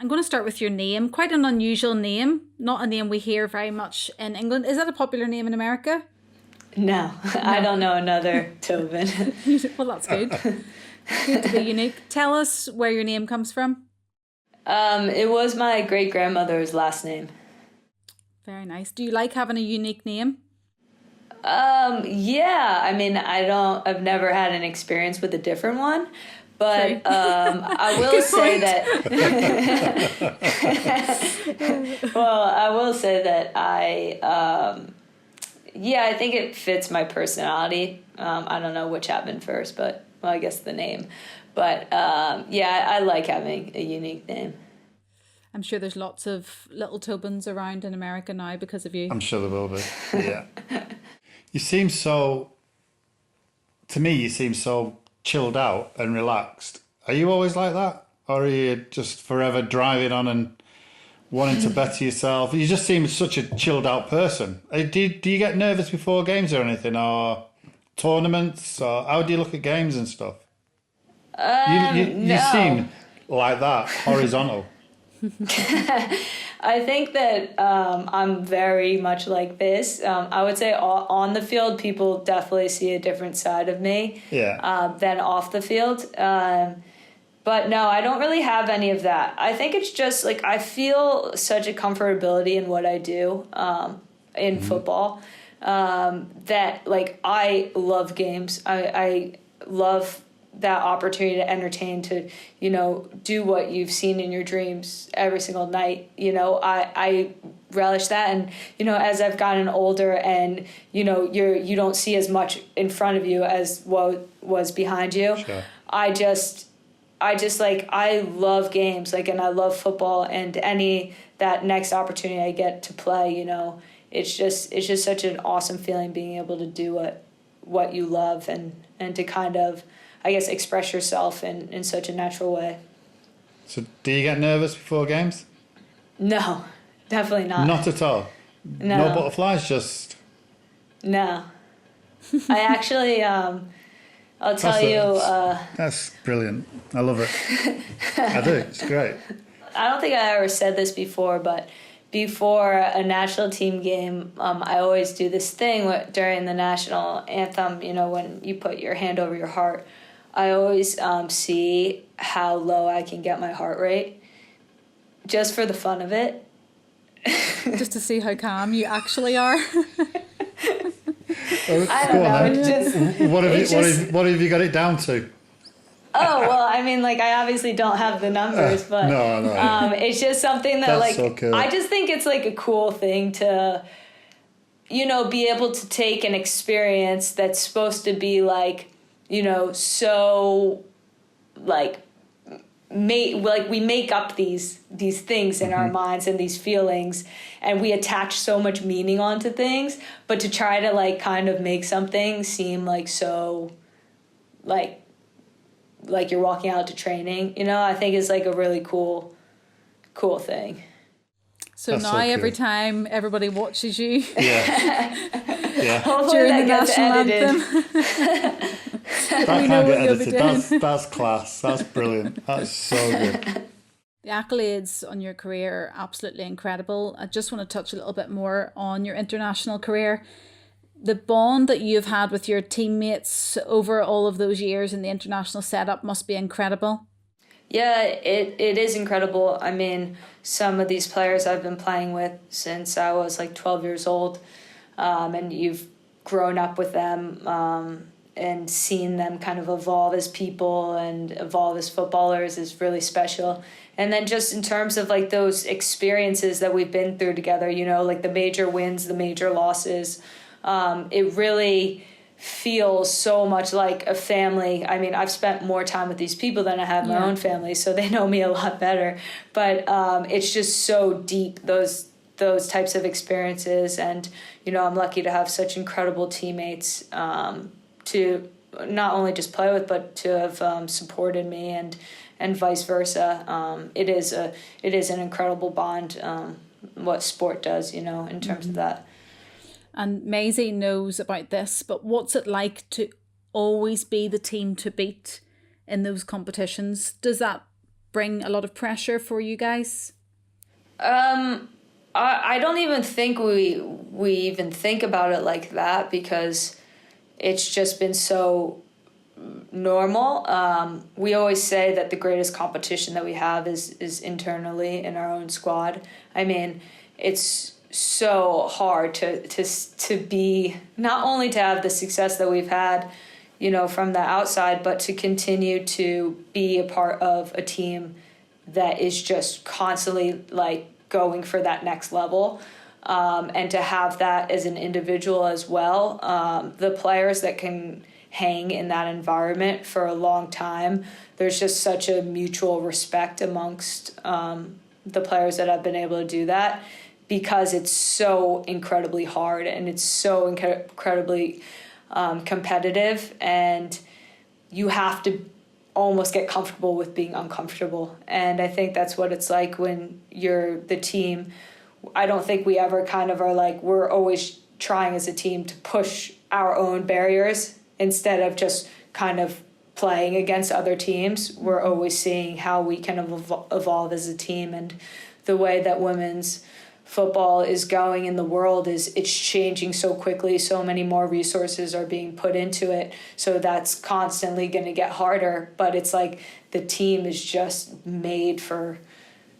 I'm going to start with your name. Quite an unusual name, not a name we hear very much in England. Is that a popular name in America? No. I don't know another Tobin. Well, that's good. Good to be unique. Tell us where your name comes from. It was my great-grandmother's last name. Very nice. Do you like having a unique name? Yeah. I mean, I've never had an experience with a different one. But I will say that. Well, I will say that I think it fits my personality. I don't know which happened first, but I guess the name. But I like having a unique name. I'm sure there's lots of little Tobins around in America now because of you. I'm sure there will be. Yeah. You seem so chilled out and relaxed. Are you always like that? Or are you just forever driving on and wanting to better yourself? You just seem such a chilled out person. Do you get nervous before games or anything, or tournaments, or how do you look at games and stuff? You seem like that, horizontal. I think that I'm very much like this. I would say on the field, people definitely see a different side of me than off the field. But no, I don't really have any of that. I think it's just like I feel such a comfortability in what I do in football that like I love games. I love that opportunity to entertain, to, you know, do what you've seen in your dreams every single night. You know, I relish that. And, you know, as I've gotten older and, you know, you don't see as much in front of you as what was behind you. Sure. I just like, I love games, like, and I love football, and that next opportunity I get to play, you know, it's just such an awesome feeling being able to do what you love and to kind of, I guess, express yourself in such a natural way. So do you get nervous before games? No, definitely not. Not at all? No butterflies, just... No. I actually, I'll tell you... That's brilliant. I love it. I do. It's great. I don't think I ever said this before, but before a national team game, I always do this thing during the national anthem, you know, when you put your hand over your heart. I always see how low I can get my heart rate, just for the fun of it. Just to see how calm you actually are. I don't know. What have you got it down to? Oh, well, I mean, like, I obviously don't have the numbers, but no. It's just something that, That's like, so cool. I just think it's, like, a cool thing to, you know, be able to take an experience that's supposed to be, like, you know, so, like, we make up these things in our minds and these feelings, and we attach so much meaning onto things, but to try to, like, kind of make something seem, like, so, like you're walking out to training, you know, I think is, like, a really cool thing. So now every time everybody watches you, hopefully that gets edited. That can't get edited. That's class. That's brilliant. That's so good. The accolades on your career are absolutely incredible. I just want to touch a little bit more on your international career. The bond that you've had with your teammates over all of those years in the international setup must be incredible. Yeah, it is incredible. I mean, some of these players I've been playing with since I was like 12 years old, and you've grown up with them and seen them kind of evolve as people and evolve as footballers is really special. And then just in terms of like those experiences that we've been through together, you know, like the major wins, the major losses, it really feels so much like a family. I mean, I've spent more time with these people than I have my own family, so they know me a lot better. But it's just so deep, those types of experiences. And, you know, I'm lucky to have such incredible teammates to not only just play with, but to have supported me and vice versa. It is an incredible bond, what sport does, you know, in terms of that. And Maisie knows about this, but what's it like to always be the team to beat in those competitions? Does that bring a lot of pressure for you guys? I don't even think we even think about it like that, because it's just been so normal. We always say that the greatest competition that we have is internally in our own squad. I mean, it's so hard to be, not only to have the success that we've had, you know, from the outside, but to continue to be a part of a team that is just constantly like going for that next level, and to have that as an individual as well. The players that can hang in that environment for a long time, there's just such a mutual respect amongst the players that have been able to do that, because it's so incredibly hard and it's so incredibly competitive, and you have to almost get comfortable with being uncomfortable. And I think that's what it's like when you're the team. I don't think we ever kind of are like, we're always trying as a team to push our own barriers instead of just kind of playing against other teams. We're always seeing how we can evolve as a team. And the way that women's football is going in the world is it's changing so quickly. So many more resources are being put into it. So that's constantly going to get harder. But it's like the team is just made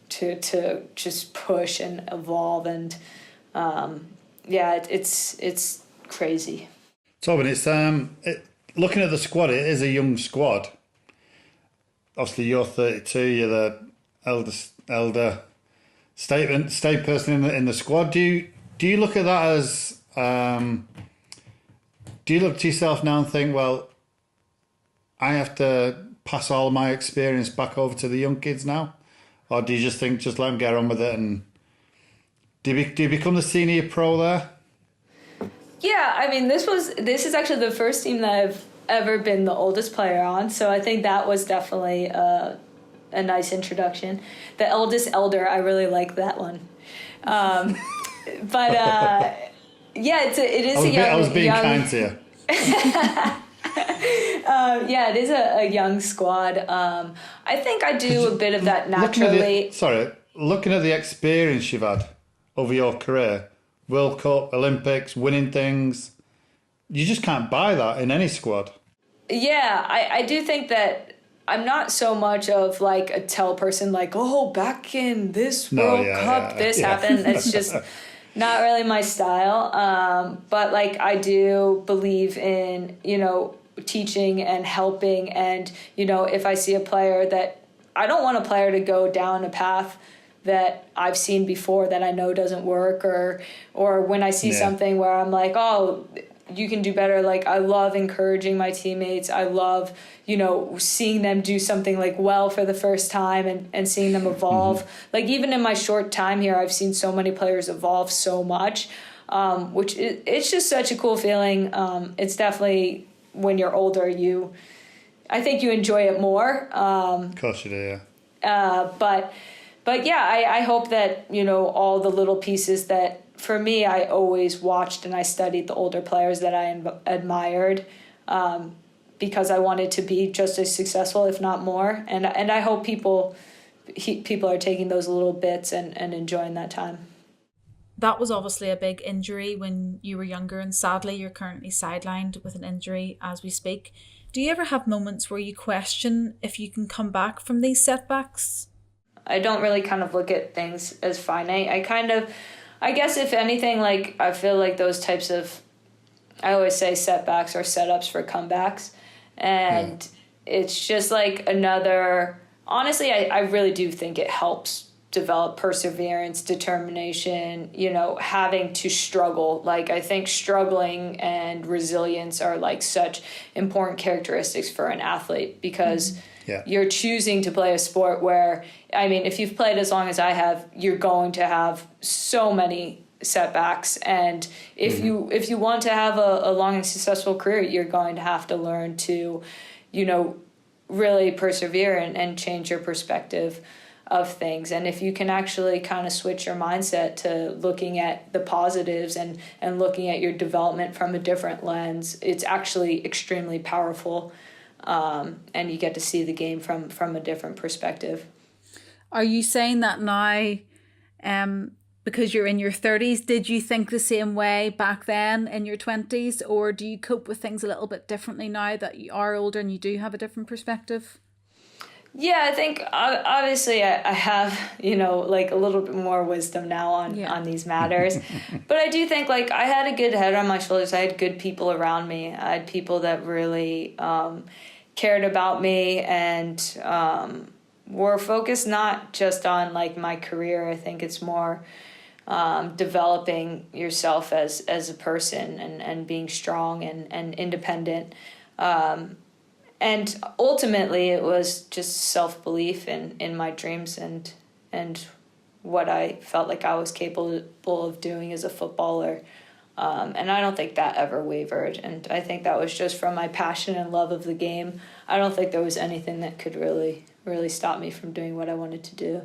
to just push and evolve. And it's crazy. Tobin, it's looking at the squad, it is a young squad. Obviously, you're 32. You're the elder state person in the squad. Do you look at that as do you look to yourself now and think, well, I have to pass all my experience back over to the young kids now, or do you just think just let them get on with it? And do you become the senior pro there? Yeah, I mean, this is actually the first team that I've ever been the oldest player on, so I think that was definitely a nice introduction. The eldest elder, I really like that one. But it is a young. I was being kind to you. It is a young squad. I think I do a bit of that naturally. Looking at the experience you've had over your career, World Cup, Olympics, winning things, you just can't buy that in any squad. Yeah, I do think that I'm not so much of like a tell person like, oh, back in this World Cup, this happened. It's just not really my style. But like I do believe in, teaching and helping. And, if I see a player that I don't want a player to go down a path that I've seen before that I know doesn't work, or when I see something where I'm like, oh, you can do better. Like I love encouraging my teammates. I love, seeing them do something like well for the first time and seeing them evolve. Mm-hmm. Like even in my short time here, I've seen so many players evolve so much, which it's just such a cool feeling. It's definitely when you're older, I think you enjoy it more. Of course you do, yeah. But yeah, I hope that, all the little pieces that, for me, I always watched and I studied the older players that I admired, because I wanted to be just as successful, if not more. And I hope people are taking those little bits and enjoying that time. That was obviously a big injury when you were younger, and sadly you're currently sidelined with an injury as we speak. Do you ever have moments where you question if you can come back from these setbacks? I don't really kind of look at things as finite. I guess if anything, like I feel like those types of, I always say setbacks are setups for comebacks. And it's just like another, honestly, I really do think it helps develop perseverance, determination, having to struggle. Like I think struggling and resilience are like such important characteristics for an athlete, because you're choosing to play a sport where, I mean, if you've played as long as I have, you're going to have so many setbacks. And if you want to have a long and successful career, you're going to have to learn to, really persevere and change your perspective of things. And if you can actually kind of switch your mindset to looking at the positives and looking at your development from a different lens, it's actually extremely powerful. And you get to see the game from a different perspective. Are you saying that now, because you're in your 30s, did you think the same way back then in your 20s, or do you cope with things a little bit differently now that you are older and you do have a different perspective? Yeah, I think obviously I have, like a little bit more wisdom now on these matters. But I do think like I had a good head on my shoulders. I had good people around me. I had people that really cared about me and were focused not just on like my career. I think it's more developing yourself as a person and being strong and independent. And ultimately, it was just self-belief in my dreams and what I felt like I was capable of doing as a footballer. And I don't think that ever wavered. And I think that was just from my passion and love of the game. I don't think there was anything that could really stop me from doing what I wanted to do.